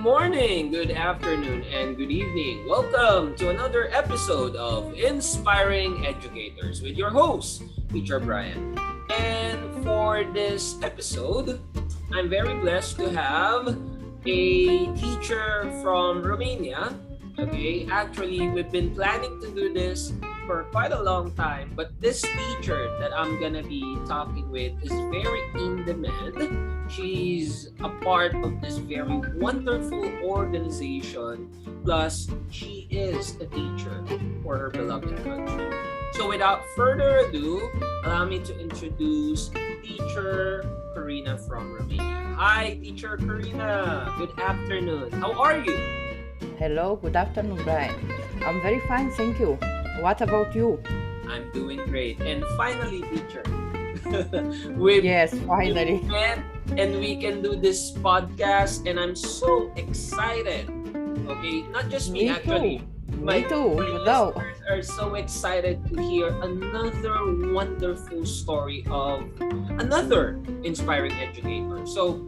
morning, good afternoon, and good evening. Welcome to another episode of Inspiring Educators with your host, Teacher Brian. And for this episode, I'm very blessed to have a teacher from Romania. Okay, actually, we've been planning to do this for quite a long time, but this teacher that I'm gonna be talking with is very in demand. She's a part of this very wonderful organization, plus she is a teacher for her beloved country. So without further ado, allow me to introduce Teacher Corina from Romania. Hi, Teacher Corina. Good afternoon. How are you? Hello, good afternoon, Brian. I'm very fine, thank you. What about you? I'm doing great. And finally, teacher, Yes, finally. met and we can do this podcast, and I'm so excited. Okay, not just me, Me actually. too. My, Me too. my No. listeners are so excited to hear another wonderful story of another inspiring educator. So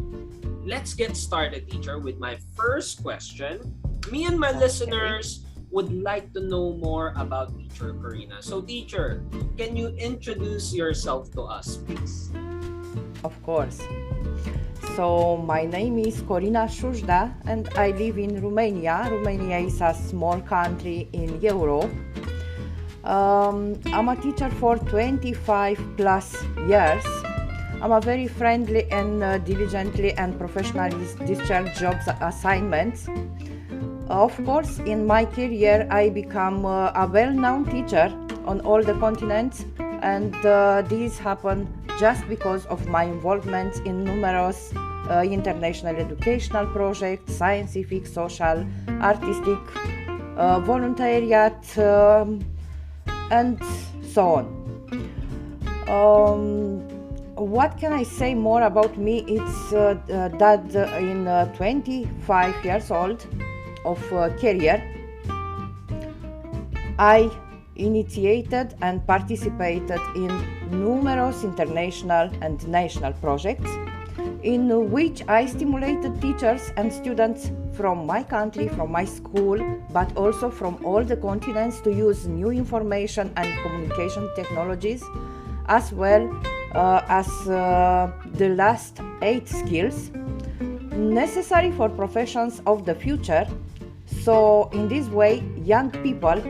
let's get started, teacher, with my first question. Me and my listeners would like to know more about Teacher Corina. So, teacher, can you introduce yourself to us, please? Of course. So, my name is Corina Shujda and I live in Romania. Romania is a small country in Europe. I'm a teacher for 25 plus years. I'm a very friendly and diligently and professionally discharge jobs assignments. Of course, in my career, I become a well-known teacher on all the continents, and this happened just because of my involvement in numerous international educational projects, scientific, social, artistic, voluntariat, and so on. What can I say more about me? It's that in 25 years old of career, I initiated and participated in numerous international and national projects in which I stimulated teachers and students from my country, from my school, but also from all the continents to use new information and communication technologies, as well as the last 8 skills necessary for professions of the future. So in this way, young people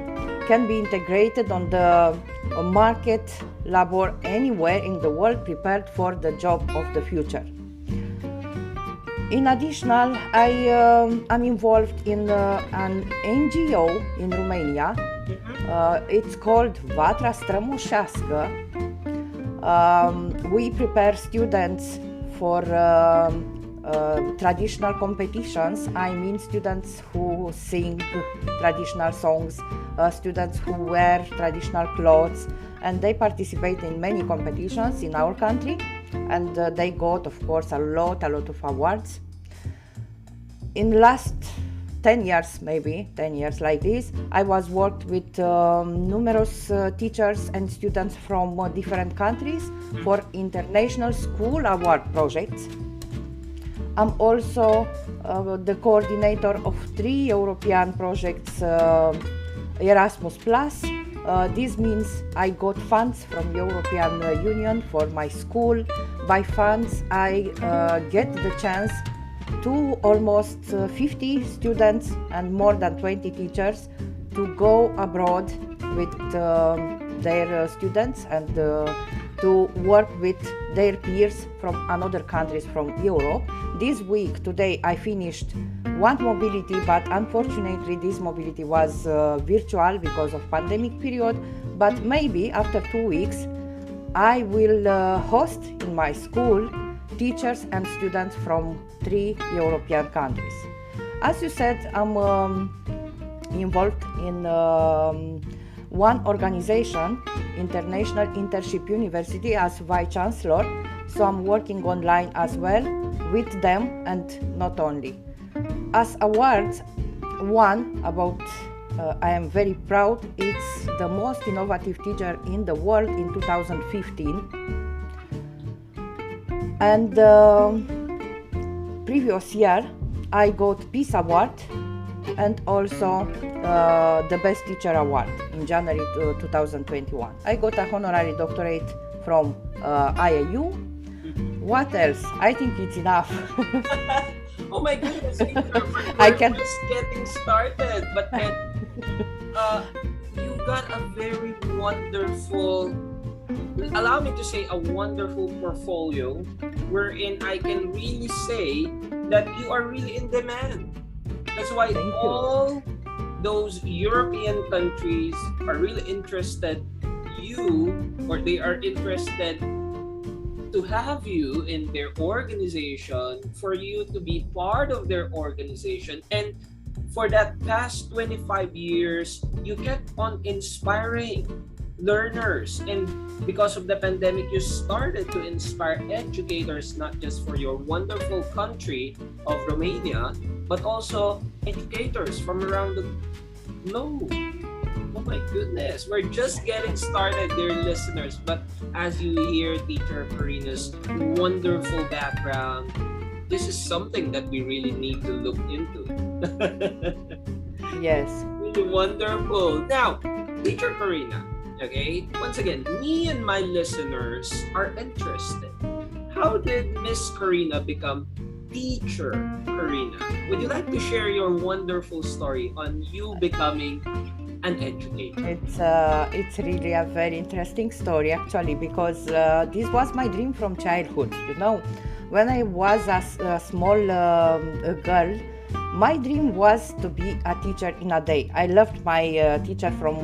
can be integrated on the market labor anywhere in the world, prepared for the job of the future. In addition, I am involved in an NGO in Romania. It's called Vatra Strămoșească. We prepare students for traditional competitions. I mean students who sing traditional songs, students who wear traditional clothes, and they participate in many competitions in our country, and they got, of course, a lot of awards. In last 10 years, maybe 10 years like this, I was worked with numerous teachers and students from different countries for international school award projects. I'm also the coordinator of 3 European projects, Erasmus+. This means I got funds from European Union for my school. By funds, I get the chance to almost 50 students and more than 20 teachers to go abroad with their students and to work with their peers from another countries from Europe. This week, today, I finished one mobility, but unfortunately this mobility was virtual because of pandemic period. But maybe after 2 weeks, I will host in my school teachers and students from 3 European countries. As you said, I'm involved in one organization, International Internship University, as Vice Chancellor, so I'm working online as well with them, and not only. As awards, one about I am very proud, it's the most innovative teacher in the world in 2015. And previous year I got Peace Award and also the Best Teacher Award in January 2021. I got a honorary doctorate from IAU. What else? I think it's enough. Oh my goodness, Teacher, I we're can. just getting started, but then you got a very wonderful, allow me to say, a wonderful portfolio wherein I can really say that you are really in demand. That's why Thank you. all those European countries are really interested you, or they are interested to have you in their organization, for you to be part of their organization. And for that past 25 years, you kept on inspiring learners. And because of the pandemic, you started to inspire educators, not just for your wonderful country of Romania, but also educators from around the globe. Oh my goodness, we're just getting started, dear listeners. But as you hear Teacher Corina's wonderful background, this is something that we really need to look into. Yes. Really wonderful. Now, Teacher Corina, okay, once again, me and my listeners are interested. How did Miss Corina become Teacher Corina? Would you like to share your wonderful story on you becoming an educator? It's really a very interesting story actually, because this was my dream from childhood. When I was a small girl, my dream was to be a teacher in a day. I loved my teacher from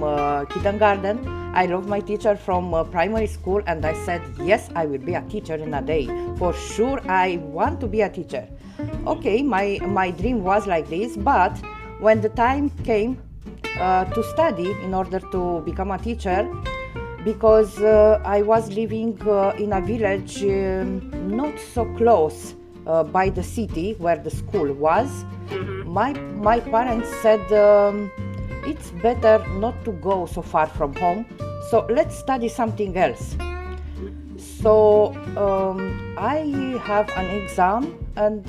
kindergarten. I loved my teacher from primary school, and I said, yes, I will be a teacher in a day. For sure, I want to be a teacher. Okay, my dream was like this, but when the time came to study in order to become a teacher, because I was living in a village not so close by the city where the school was. My parents said it's better not to go so far from home, so let's study something else. So I have an exam and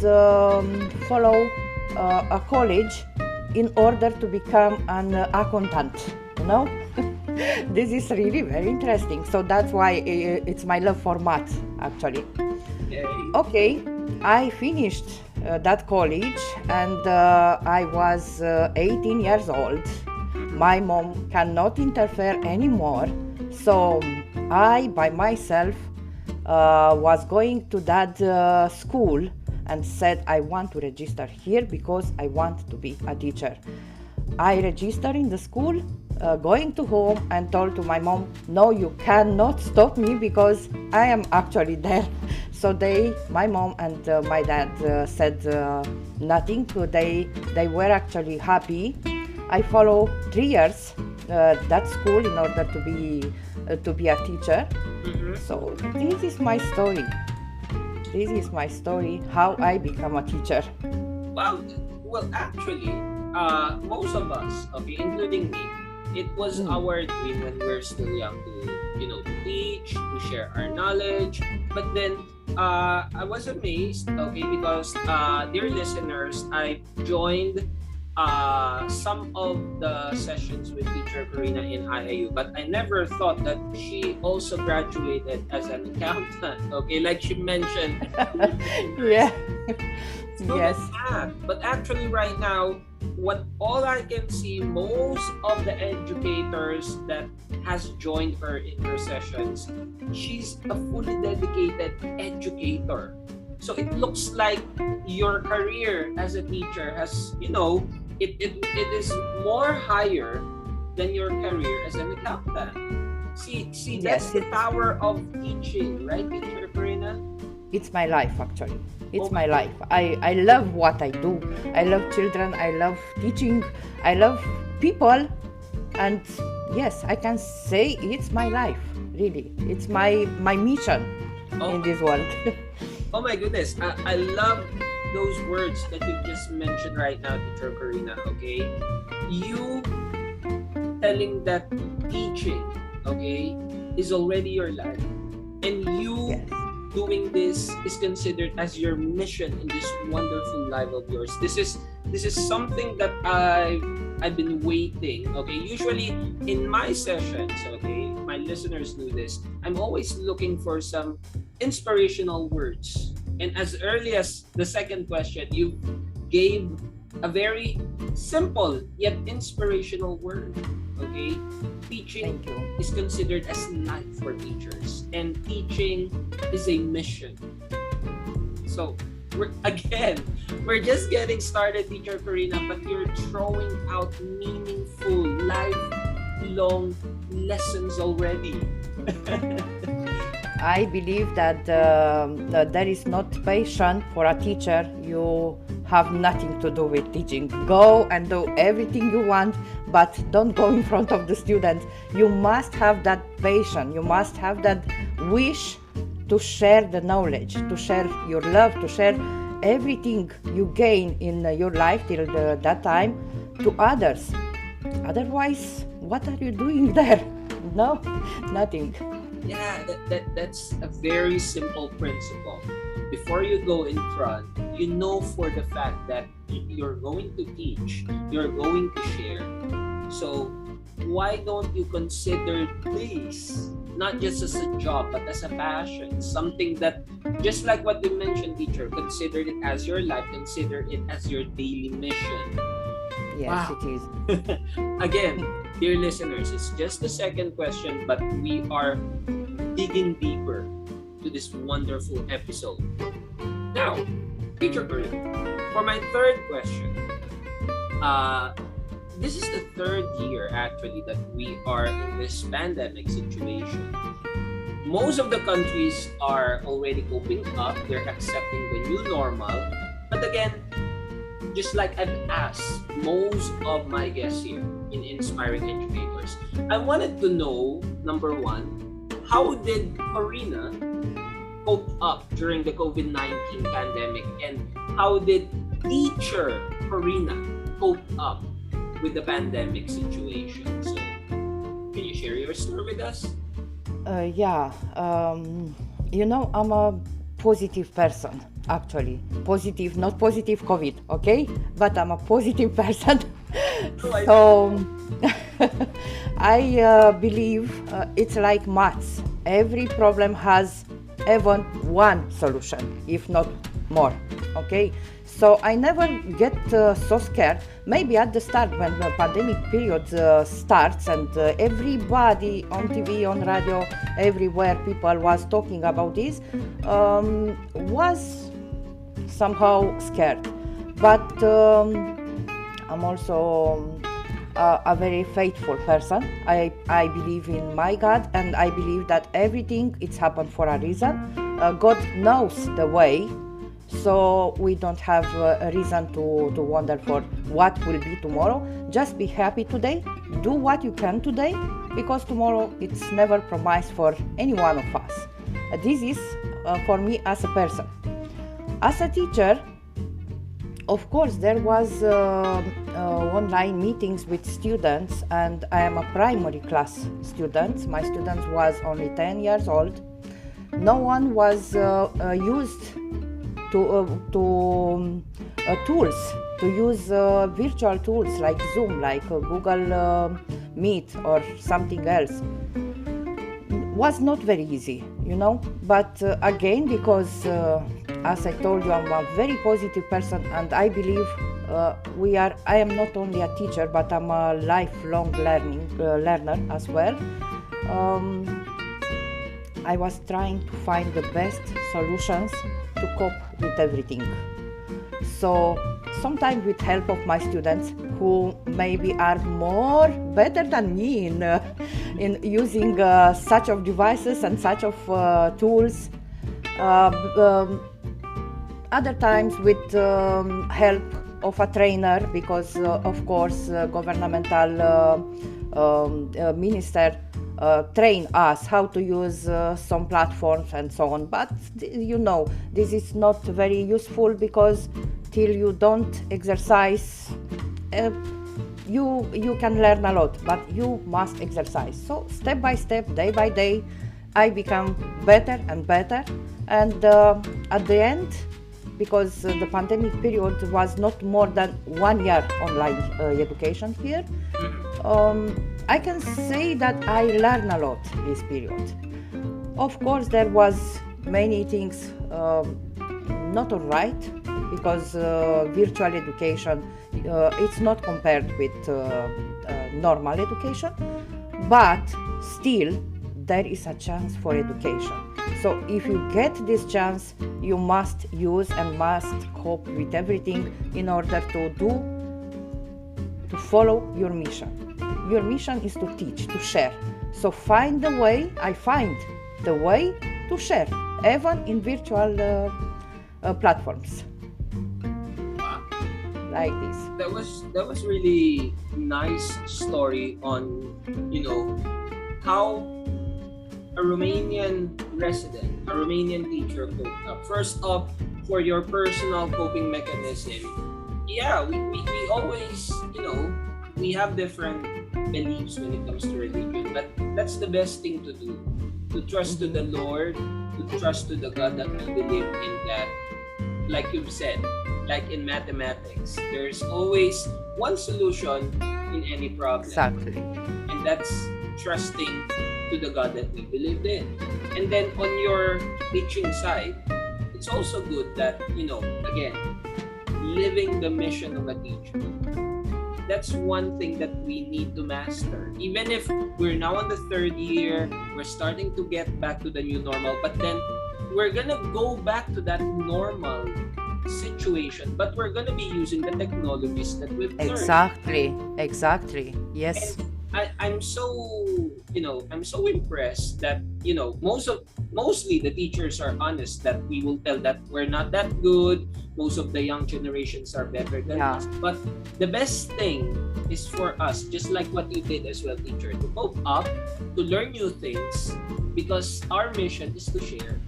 follow a college in order to become an accountant. This is really very interesting. So that's why it's my love for math, actually. Yay. Okay, I finished that college and I was 18 years old. My mom cannot interfere anymore. So I, by myself, was going to that school and said, I want to register here because I want to be a teacher. I registered in the school, going to home and told to my mom, no, you cannot stop me because I am actually there. So my mom and my dad said nothing. They were actually happy. I followed 3 years that school in order to be a teacher. So this is my story. This is my story, how I become a teacher. Well, actually, most of us, okay, including me, it was our dream when we were still young to teach, to share our knowledge. But then I was amazed, okay, because dear listeners, I joined some of the sessions with Teacher Corina in IAU, but I never thought that she also graduated as an accountant. Okay, like she mentioned. Yeah. Yes. But actually, right now, all I can see, most of the educators that has joined her in her sessions, she's a fully dedicated educator. So it looks like your career as a teacher has, it is more higher than your career as an accountant. See, that's the power of teaching, right, Teacher Corina? It's my life, actually. It's my life. I love what I do. I love children. I love teaching. I love people. And yes, I can say it's my life, really. It's my mission in this world. Oh my goodness. I love those words that you just mentioned right now, Teacher Corina, okay? You telling that teaching, okay, is already your life. And you doing this is considered as your mission in this wonderful life of yours. This is something that I've been waiting. Okay, usually in my sessions, okay, my listeners know this. I'm always looking for some inspirational words. And as early as the second question, you gave a very simple yet inspirational word. Okay, teaching Thank you. is considered as life for teachers, and teaching is a mission. So we're just getting started, Teacher Corina, but you're throwing out meaningful, lifelong lessons already. I believe that there is not passion for a teacher. You have nothing to do with teaching. Go and do everything you want, but don't go in front of the students. You must have that passion. You must have that wish to share the knowledge, to share your love, to share everything you gain in your life till that time to others. Otherwise, what are you doing there? No, nothing. Yeah, that's a very simple principle. Before you go in front, you know for the fact that you're going to teach, you're going to share. So why don't you consider this not just as a job but as a passion, something that, just like what you mentioned, teacher, consider it as your life, consider it as your daily mission. Yes, Wow. it is. Again, dear listeners, it's just the second question, but we are digging deeper to this wonderful episode. Now, Teacher Corina, for my third question, this is the third year actually that we are in this pandemic situation. Most of the countries are already coping up, they're accepting the new normal. But again, just like I've asked most of my guests here in Inspiring Educators, I wanted to know, number one, how did Corina cope up during the COVID-19 pandemic, and how did Teacher Corina cope up with the pandemic situation? So, can you share your story with us? Yeah, I'm a positive person, actually. Positive, not positive COVID, okay? But I'm a positive person. So I believe it's like maths. Every problem has even one solution, if not more, okay? So I never get so scared. Maybe at the start, when the pandemic period starts and everybody on TV, on radio, everywhere people was talking about this, was somehow scared. But I'm also a very faithful person. I believe in my God, and I believe that everything it's happened for a reason. God knows the way. So we don't have a reason to wonder for what will be tomorrow. Just be happy today, do what you can today, because tomorrow it's never promised for any one of us. This is for me as a person. As a teacher, of course, there was online meetings with students, and I am a primary class student. My student was only 10 years old. No one was used to tools, to use virtual tools like Zoom, like Google Meet or something else. Was not very easy, but again, because as I told you, I'm a very positive person, and I believe I am not only a teacher, but I'm a lifelong learner as well. I was trying to find the best solutions to cope with everything. So sometimes with help of my students, who maybe are more better than me in using such of devices and such of tools. Other times with help of a trainer, because of course governmental minister train us how to use some platforms and so on. But this is not very useful, because till you don't exercise, you can learn a lot, but you must exercise. So step by step, day by day, I become better and better. And at the end, because the pandemic period was not more than 1 year online education here, I can say that I learned a lot this period. Of course, there was many things not alright, because virtual education it's not compared with normal education, but still there is a chance for education. So if you get this chance, you must use and must cope with everything in order to follow your mission. Your mission is to teach, to share. So find the way. I find the way to share, even in virtual platforms like this. That was really nice story on how a Romanian resident, a Romanian teacher coped up. First up, for your personal coping mechanism, yeah, we always, we have different beliefs when it comes to religion, but that's the best thing to do. To trust to the Lord, to trust to the God that we believe in, that, like you've said, like in mathematics, there's always one solution in any problem. Exactly. And that's trusting to the God that we believe in. And then on your teaching side, it's also good that, again, living the mission of a teacher. That's one thing that we need to master. Even if we're now on the third year, we're starting to get back to the new normal, but then we're gonna go back to that normal situation, but we're gonna be using the technologies that we've learned. Exactly. Yes. And I'm so impressed that mostly the teachers are honest, that we will tell that we're not that good. Most of the young generations are better than us. But the best thing is for us, just like what you did as well, teacher, to cope up, to learn new things, because our mission is to share.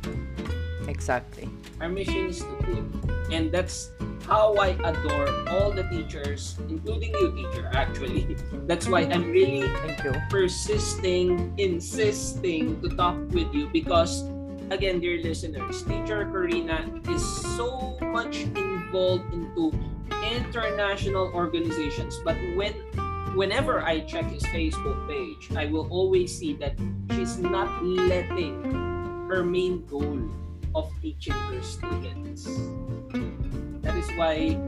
Exactly. Our mission is to give. And that's how I adore all the teachers, including you, teacher, actually. That's why I'm really insisting to talk with you, because, again, dear listeners, Teacher Corina is so much involved into international organizations. But whenever I check his Facebook page, I will always see that she's not letting her main goal of teaching her students. That is why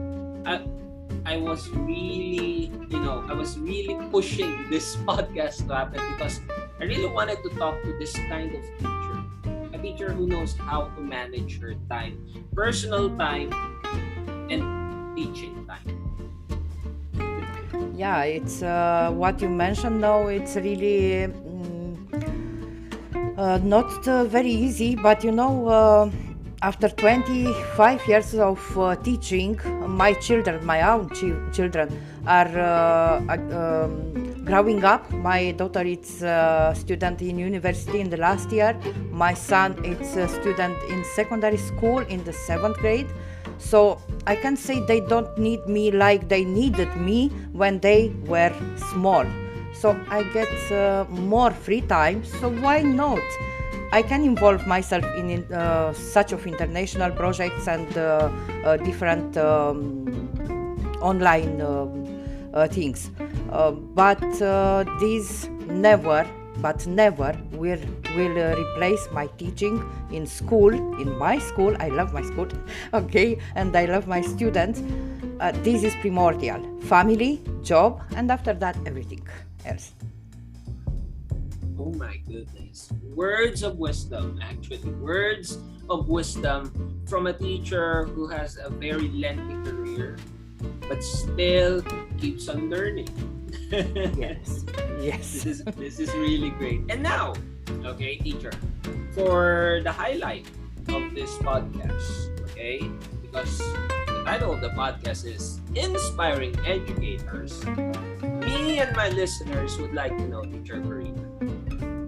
I was really pushing this podcast to happen, because I really wanted to talk to this kind of teacher. A teacher who knows how to manage her time, personal time, and teaching time. Yeah, it's what you mentioned now. It's really not very easy, but after 25 years of teaching, my own children are growing up. My daughter is a student in university in the last year. My son is a student in secondary school in the 7th grade. So I can say they don't need me like they needed me when they were small. So I get more free time, so why not? I can involve myself in such of international projects and different online things. But these never will replace my teaching in school, in my school. I love my school, okay, and I love my students. This is primordial. Family, job, and after that, everything else. Oh my goodness. Words of wisdom, actually. Words of wisdom from a teacher who has a very lengthy career, but still keeps on learning. Yes. This is really great. And now, okay, teacher, for the highlight of this podcast, okay, because the title of the podcast is Inspiring Educators, me and my listeners would like to know, Teacher Corina,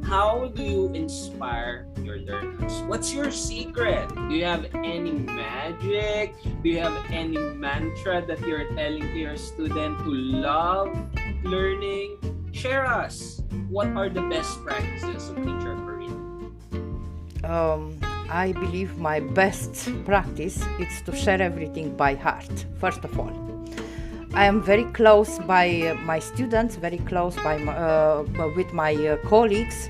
how do you inspire your learners? What's your secret? Do you have any magic? Do you have any mantra that you're telling to your student to love learning? Share us. What are the best practices of Teacher Corina? um, I believe my best practice is to share everything by heart, first of all. I am very close by my students, very close by with my colleagues,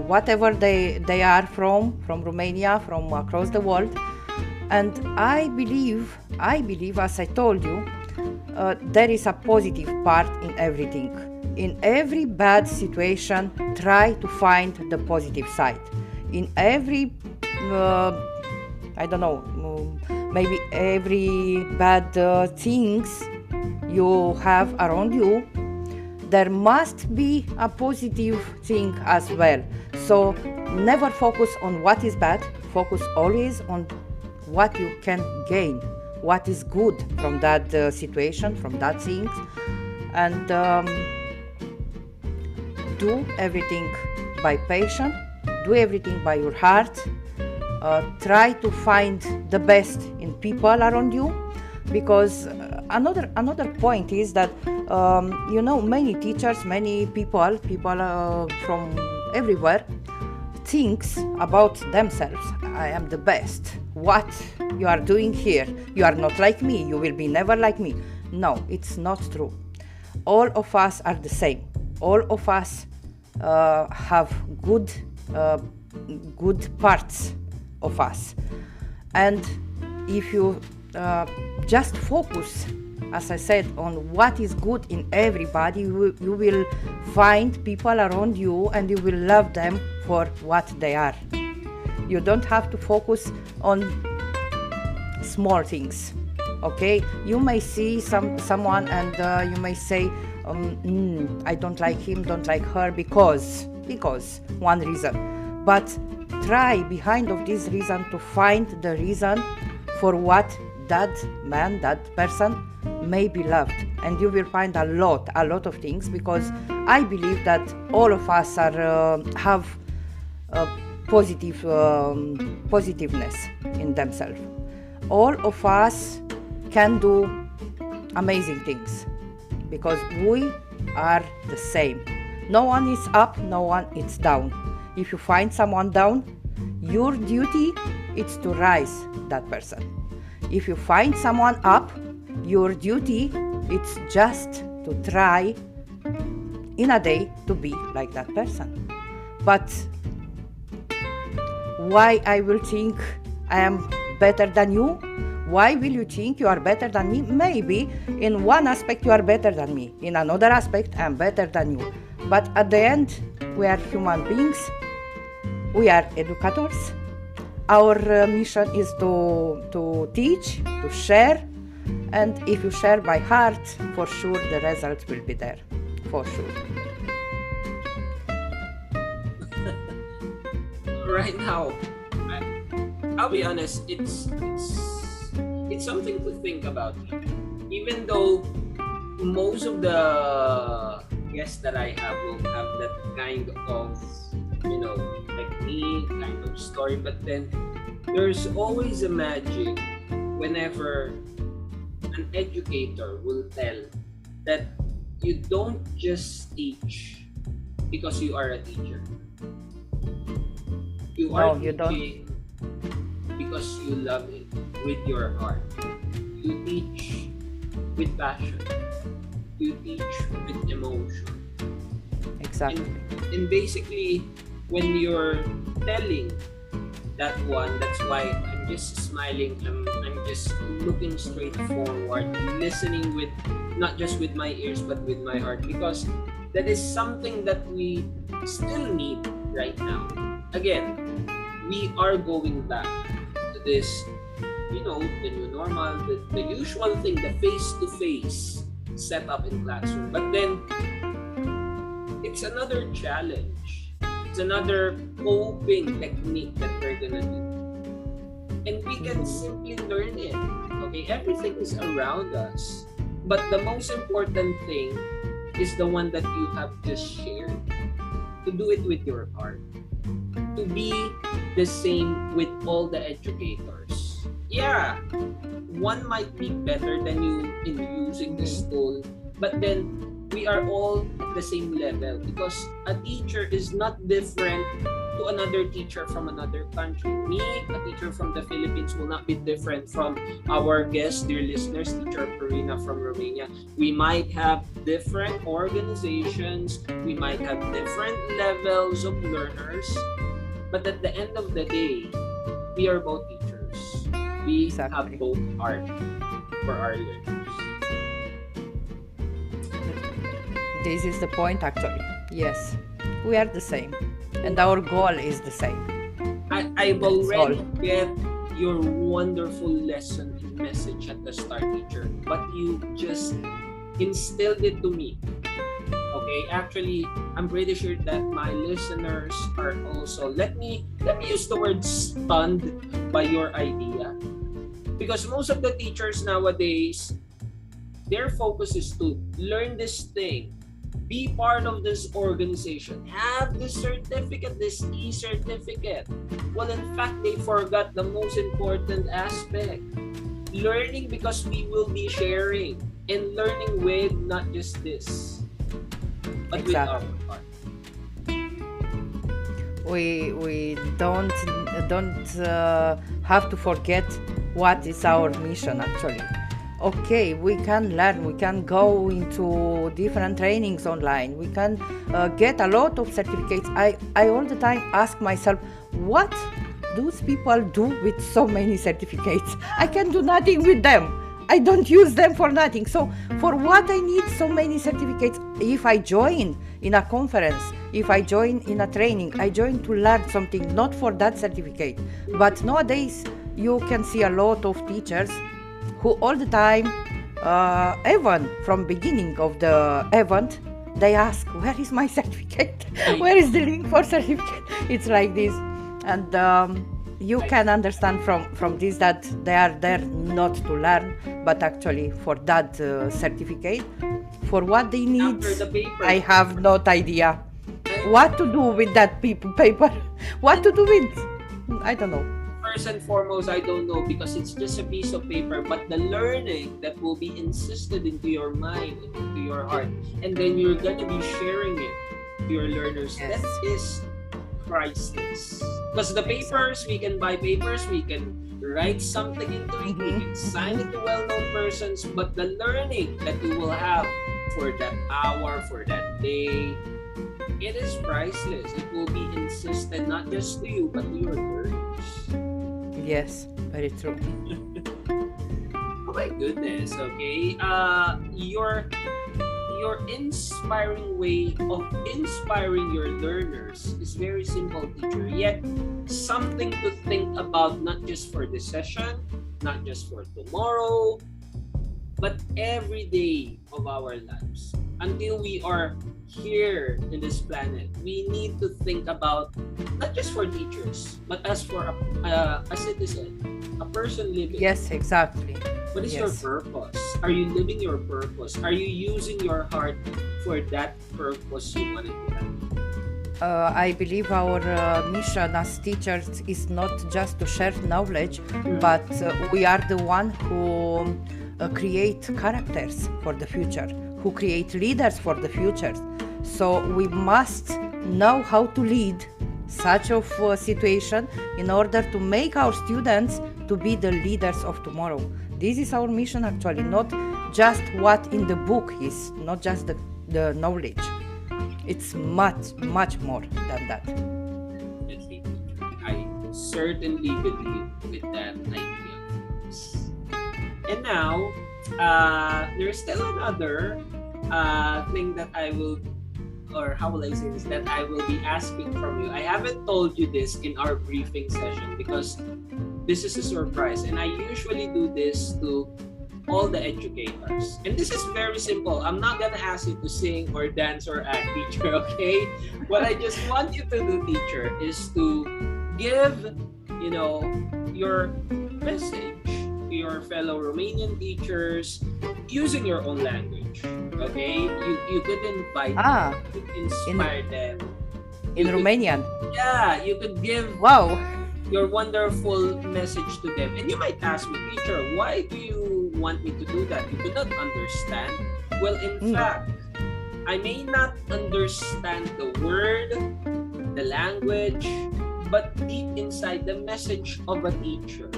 whatever they are from Romania, from across the world. And I believe, as I told you, there is a positive part in everything. In every bad situation, try to find the positive side. In every, I don't know, maybe every bad things you have around you, there must be a positive thing as well. So never focus on what is bad, focus always on what you can gain, what is good from that situation, from that thing, and do everything by passion, do everything by your heart. Try to find the best in people around you, because another point is that many teachers, many people from everywhere thinks about themselves. I am the best. What you are doing here? You are not like me. You will be never like me. No, it's not true. All of us are the same. All of us have good parts of us, and if you just focus, as I said, on what is good in everybody, you will find people around you and you will love them for what they are. You don't have to focus on small things. Okay, you may see someone and you may say, I don't like him, don't like her because one reason. But try behind of this reason to find the reason for what that man, that person may be loved, and you will find a lot of things, because I believe that all of us are have positiveness in themselves. All of us can do amazing things, because we are the same. No one is up, no one is down. If you find someone down, your duty is to rise that person. If you find someone up, your duty is just to try in a day to be like that person. But why I will think I am better than you? Why will you think you are better than me? Maybe in one aspect you are better than me. In another aspect I am better than you. But at the end, we are human beings. We are educators. Our mission is to teach, to share. And if you share by heart, for sure the result will be there. For sure. Right now, I'll be honest, it's something to think about. Even though most of the guests that I have will have that kind of, technique, kind of story, but then there's always a magic whenever an educator will tell that you don't just teach because you are a teacher. You are teaching because you love it with your heart. You teach with passion. You teach with emotion. Exactly. And basically, when you're telling that one, that's why I'm just smiling. I'm just looking straight forward, listening with not just with my ears but with my heart, because that is something that we still need right now. Again, we are going back to this, the new normal, the usual thing, the face-to-face setup in classroom. But then, it's another challenge. It's another coping technique that we're gonna do. And we can simply learn it. Okay, everything is around us. But the most important thing is the one that you have just shared. To do it with your heart. To be the same with all the educators. Yeah, one might be better than you in using this tool, but then we are all at the same level, because a teacher is not different to another teacher from another country. Me, a teacher from the Philippines, will not be different from our guest, dear listeners, Teacher Corina from Romania. We might have different organizations, we might have different levels of learners, but at the end of the day, we are both teachers. We have Exactly. both art for our learners. This is the point, actually. Yes, we are the same, and our goal is the same. I've That's all. already get your wonderful lesson and message at the start, teacher, but you just instilled it to me. Okay, actually, I'm pretty sure that my listeners are also. Let me use the word stunned by your idea, because most of the teachers nowadays, their focus is to learn this thing, be part of this organization, have this certificate, this e-certificate. Well, in fact, they forgot the most important aspect. Learning because we will be sharing, and learning with not just this, but with our Exactly. heart. We don't have to forget what is our mission, actually. Okay, we can learn, we can go into different trainings online, we can get a lot of certificates. I all the time ask myself, what those people do with so many certificates? I can do nothing with them. I don't use them for nothing. So for what I need so many certificates? If I join in a conference, if I join in a training, I join to learn something, not for that certificate. But nowadays you can see a lot of teachers who all the time, even from beginning of the event, they ask, where is my certificate? Where is the link for certificate? It's like this. And you can understand from this that they are there not to learn, but actually for that certificate. For what they need, After the paper, I have no idea. What to do with that paper? What to do with? I don't know. first and foremost, I don't know, because it's just a piece of paper, but the learning that will be insisted into your mind, into your heart, and then you're gonna be sharing it to your learners. Yes. That is priceless. Because the papers, we can buy papers, we can write something into it, we can sign it to well-known persons, but the learning that you will have for that hour, for that day, it is priceless. It will be insisted not just to you, but to your learners. Yes, very true. Oh my goodness, okay. Your inspiring way of inspiring your learners is very simple, teacher. Yet something to think about, not just for this session, not just for tomorrow, but every day of our lives. Until we are here in this planet, we need to think about, not just for teachers, but as for a citizen, a person living. Yes, exactly. What is your Yes. purpose? Are you living your purpose? Are you using your heart for that purpose you wanted to have? I believe our mission as teachers is not just to share knowledge, but we are the one who create characters for the future, who create leaders for the future. So we must know how to lead such of situation in order to make our students to be the leaders of tomorrow. This is our mission, actually, not just what in the book is, not just the knowledge. It's much, much more than that. Definitely. I certainly believe with that idea. And now, there's still another thing that I will, or how will I say this, that I will be asking from you. I haven't told you this in our briefing session because this is a surprise, and I usually do this to all the educators. And this is very simple. I'm not gonna ask you to sing or dance or act, teacher, okay? What I just want you to do, teacher, is to give, your message to your fellow Romanian teachers using your own language. Okay? You could invite Ah, them, you could inspire them. in You could- Romanian. Yeah, you could give Wow. your wonderful message to them. And you might ask me, teacher, why do you want me to do that? You could not understand. Well, in fact, I may not understand the word the language, but deep inside the message of a teacher.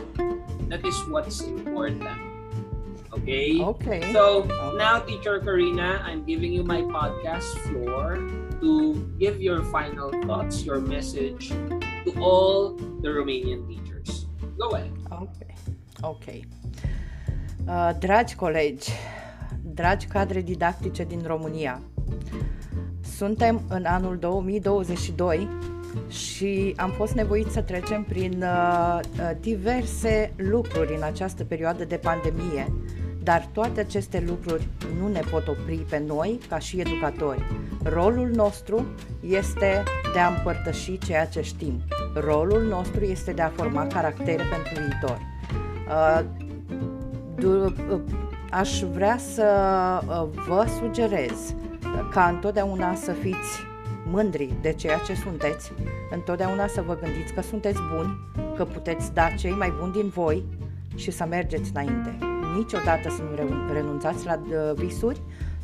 That is what's important. Okay? Okay. So now, Teacher Corina, I'm giving you my podcast floor to give your final thoughts, your message to all the Romanian teachers. Go ahead. Ok. Dragi colegi, dragi cadre didactice din România, suntem în anul 2022 și am fost nevoiți să trecem prin diverse lucruri în această perioadă de pandemie, dar toate aceste lucruri nu ne pot opri pe noi ca și educatori. Rolul nostru este de a împărtăși ceea ce știm. Rolul nostru este de a forma caractere pentru viitor. Aș vrea să vă sugerez ca întotdeauna să fiți mândri de ceea ce sunteți, întotdeauna să vă gândiți că sunteți buni, că puteți da cei mai buni din voi și să mergeți înainte. Niciodată să nu renunțați la visuri,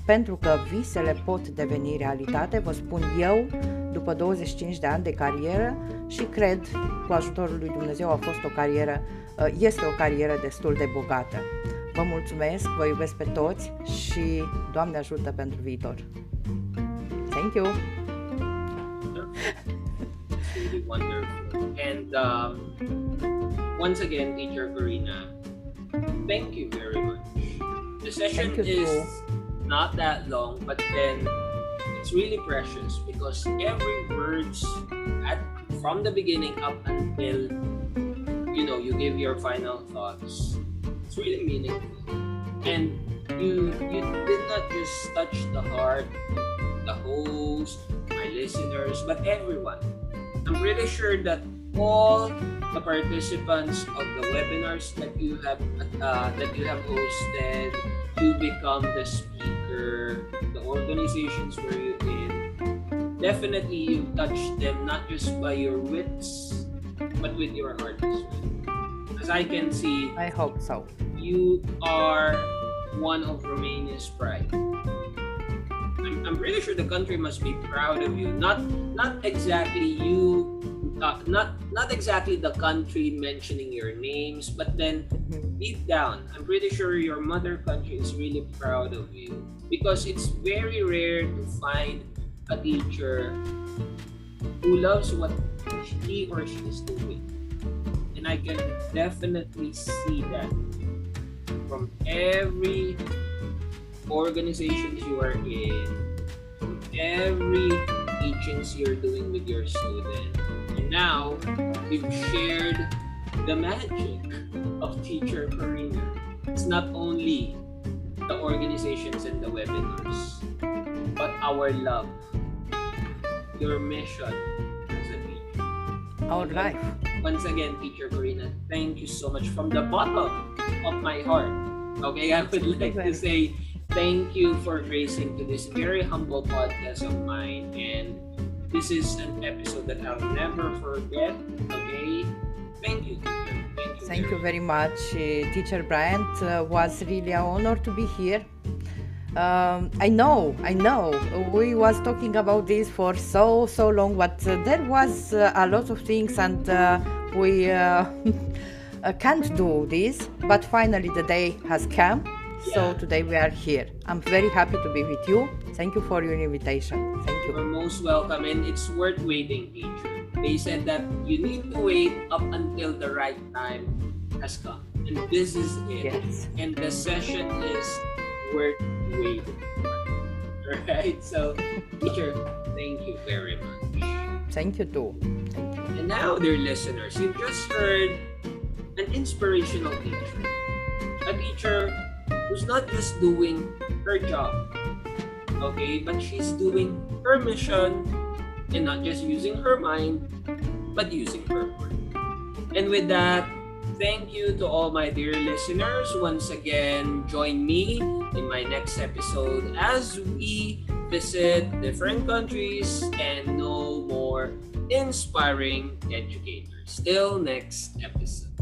pentru că visele pot deveni realitate, vă spun eu, după 25 de ani de carieră, și cred, cu ajutorul lui Dumnezeu, este o carieră destul de bogată. Vă mulțumesc, vă iubesc pe toți și Doamne ajută pentru viitor. Thank you! It's really wonderful. And once again, Teacher Corina, thank you very much. The session is not that long, but then it's really precious because every words from the beginning up until you give your final thoughts, it's really meaningful. And you did not just touch the heart, the host, my listeners, but everyone. I'm pretty sure that all the participants of the webinars that you have hosted, you become the speaker, the organizations where you're in, definitely you touched them not just by your wits, but with your heart as well. As I can see, I hope so. You are one of Romania's pride. I'm pretty sure the country must be proud of you. Not exactly you, not exactly the country mentioning your names, but then deep down, I'm pretty sure your mother country is really proud of you, because it's very rare to find a teacher who loves what he or she is doing. And I can definitely see that from every organizations you are in, from every teachings you're doing with your student. And now we've shared the magic of Teacher Corina. It's not only the organizations and the webinars, but our love, your mission as a teacher. Our life. Once again, Teacher Corina, thank you so much from the bottom of my heart. Okay, I would like to say thank you for gracing to this very humble podcast of mine, and this is an episode that I'll never forget. Okay, thank you, teacher. Thank you very much, Teacher Bryant. Was really an honor to be here. I know. We was talking about this for so long, but there was a lot of things, and we can't do this. But finally, the day has come. So today we are here. I'm very happy to be with you. Thank you for your invitation. Thank you. You're most welcome, and it's worth waiting, teacher. They said that you need to wait up until the right time has come, and this is it. Yes. And the session is worth waiting for. Alright, so teacher, thank you very much. Thank you too. And now, dear listeners, you've just heard an inspirational teacher. A teacher who's not just doing her job, okay, but she's doing her mission, and not just using her mind, but using her heart. And with that, thank you to all my dear listeners. Once again, join me in my next episode as we visit different countries and know more inspiring educators. Till next episode.